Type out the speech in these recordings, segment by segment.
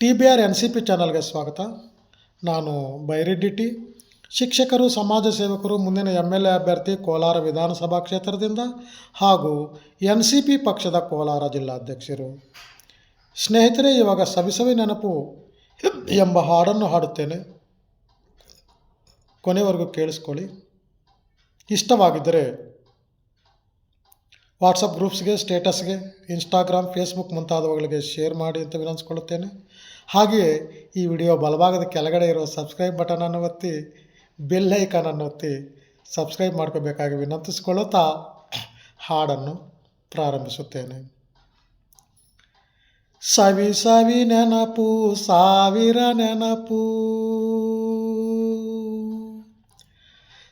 TBR NCP ಚಾನಲ್ಗೆ ಸ್ವಾಗತ. ನಾನು ಬೈರೆಡ್ಡಿ ಟಿ, ಶಿಕ್ಷಕರು, ಸಮಾಜ ಸೇವಕರು, ಮುಂದಿನ MLA ಅಭ್ಯರ್ಥಿ, ಕೋಲಾರ ವಿಧಾನಸಭಾ ಕ್ಷೇತ್ರದಿಂದ ಹಾಗೂ NCP ಪಕ್ಷದ ಕೋಲಾರ ಜಿಲ್ಲಾಧ್ಯಕ್ಷರು. ಸ್ನೇಹಿತರೆ, ಇವಾಗ ಸವಿಸವಿ ನೆನಪು ಎಂಬ ಹಾಡನ್ನು ಹಾಡುತ್ತೇನೆ. ಕೊನೆವರೆಗೂ ಕೇಳಿಸ್ಕೊಳ್ಳಿ. ಇಷ್ಟವಾಗಿದ್ದರೆ ವಾಟ್ಸಪ್ ಗ್ರೂಪ್ಸ್ಗೆ, ಸ್ಟೇಟಸ್ಗೆ, ಇನ್ಸ್ಟಾಗ್ರಾಮ್, ಫೇಸ್ಬುಕ್ ಮುಂತಾದವುಗಳಿಗೆ ಶೇರ್ ಮಾಡಿ ಅಂತ ವಿನಂತಿಸಿಕೊಳ್ಳುತ್ತೇನೆ. ಹಾಗೆಯೇ ಈ ವಿಡಿಯೋ ಬಲಭಾಗದ ಕೆಳಗಡೆ ಇರೋ ಸಬ್ಸ್ಕ್ರೈಬ್ ಬಟನನ್ನು ಒತ್ತಿ, ಬೆಲ್ ಐಕಾನನ್ನು ಒತ್ತಿ ಸಬ್ಸ್ಕ್ರೈಬ್ ಮಾಡ್ಕೋಬೇಕಾಗಿ ವಿನಂತಿಸಿಕೊಳ್ಳುತ್ತಾ ಹಾಡನ್ನು ಪ್ರಾರಂಭಿಸುತ್ತೇನೆ. ಸವಿ ಸವಿ ನೆನಪು, ಸಾವಿರ ನೆನಪು,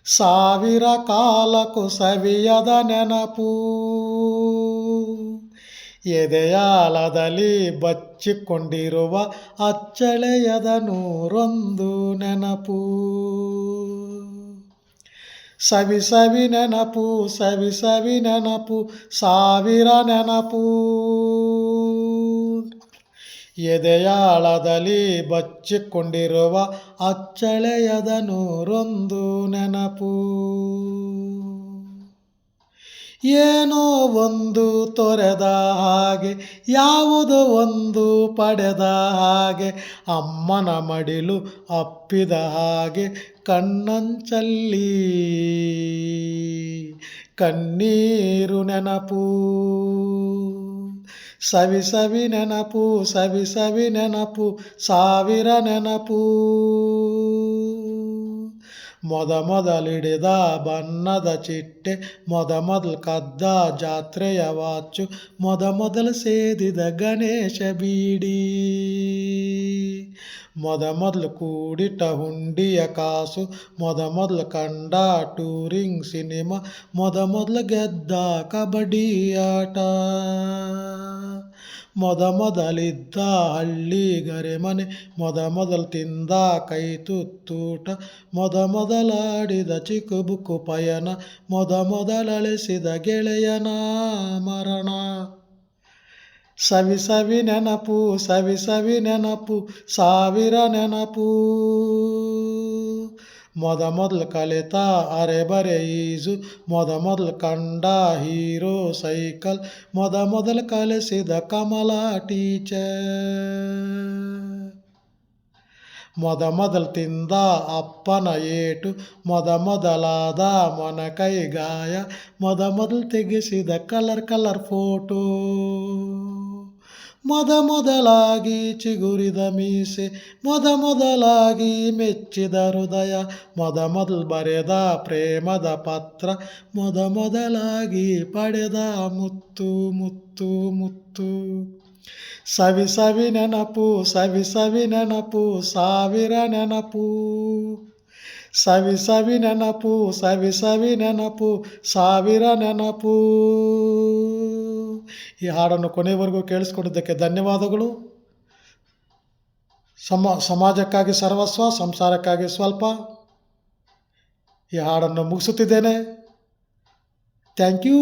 ಸಾವಿರ ಕಾಲಕ್ಕೂ ಸವಿಯದ ನೆನಪು, ಎದೆಯಾಳದಲ್ಲಿ ಬಚ್ಚಿಕೊಂಡಿರುವ ಅಚ್ಚಳೆಯದ 101 ನೆನಪು. ಸವಿ ಸವಿ ನೆನಪು, ಸವಿ ಸವಿ ನೆನಪು, ಸಾವಿರ ನೆನಪು, ಎದೆಯಾಳದಲ್ಲಿ ಬಚ್ಚಿಕೊಂಡಿರುವ ಅಚ್ಚಳೆಯದ 101 ನೆನಪು. ಏನೋ ಒಂದು ತೊರೆದ ಹಾಗೆ, ಯಾವುದೋ ಒಂದು ಪಡೆದ ಹಾಗೆ, ಅಮ್ಮನ ಮಡಿಲು ಅಪ್ಪಿದ ಹಾಗೆ, ಕಣ್ಣಂಚಲ್ಲಿ ಕಣ್ಣೀರು ನೆನಪು. ಸವಿ ಸವಿ ನೆನಪು, ಸವಿ ಸವಿ ನೆನಪು, ಸಾವಿರ ನೆನಪು, ಮೊದಲಿಡಿದ ಬಣ್ಣದ ಚಿಟ್ಟೆ, ಮೊದಲು ಕದ್ದ ಜಾತ್ರೆಯ ವಾಚು, ಮೊದಲು ಸೇದಿದ ಗಣೇಶ ಬೀಡಿ, ಮೊದಲು ಕೂಡಿಟ್ಟ ಹುಂಡಿಯ ಕಾಸು, ಮೊದಲು ಕಂಡ ಟೂರಿಂಗ್ ಸಿನಿಮಾ, ಮೊದಲು ಗೆದ್ದ ಕಬಡ್ಡಿ ಆಟ, ಮೊದಲಿದ್ದ ಹಳ್ಳಿ ಗರೆಮನೆ, ಮೊದಲು ತಿಂದ ಕೈ ತುತ್ತೂಟ, ಮೊದಲಾಡಿದ ಚಿಕ್ಕುಬುಕ್ಕು ಪಯಣ, ಮೊದಲಳಿಸಿದ ಗೆಳೆಯನ ಮರಣ. ಸವಿ ಸವಿ ನೆನಪು, ಸವಿ ಸವಿ ನೆನಪು, ಸಾವಿರ ನೆನಪು, ಮೊದಲು ಕಲಿತ ಅರೆಬರೆ ಈಜು, ಮೊದಲು ಕಂಡ ಹೀರೋ ಸೈಕಲ್, ಮೊದಲು ಕಲಿಸಿದ ಕಮಲ ಟೀಚರ್, ಮೊದಲು ತಿಂದ ಅಪ್ಪನ ಏಟು, ಮೊದಲಾದ ಮೊನಕೈ ಗಾಯ, ಮೊದಲು ತೆಗೆಸಿದ ಕಲರ್ ಫೋಟೋ, ಮೊದಲಾಗಿ ಚಿಗುರಿದ ಮೀಸೆ, ಮೊದಲಾಗಿ ಮೆಚ್ಚಿದ ಹೃದಯ, ಮೊದಲು ಬರೆದ ಪ್ರೇಮದ ಪತ್ರ, ಮೊದಲಾಗಿ ಪಡೆದ ಮುತ್ತು ಮುತ್ತು ಮುತ್ತು. ಸವಿ ಸವಿ ನೆನಪು, ಸವಿ ಸವಿ ನೆನಪು, ಸಾವಿರ ನೆನಪು, ಸವಿ ಸವಿ ನೆನಪು, ಸವಿ ಸವಿ ನೆನಪು, ಸಾವಿರ ನೆನಪು. ಈ ಹಾಡನ್ನು ಕೊನೆಯವರೆಗೂ ಕೇಳಿಸ್ಕೊಂಡಿದ್ದಕ್ಕೆ ಧನ್ಯವಾದಗಳು. ಸಮಾಜಕ್ಕಾಗಿ ಸರ್ವಸ್ವ, ಸಂಸಾರಕ್ಕಾಗಿ ಸ್ವಲ್ಪ. ಈ ಹಾಡನ್ನು ಮುಗಿಸುತ್ತಿದ್ದೇನೆ. Thank you.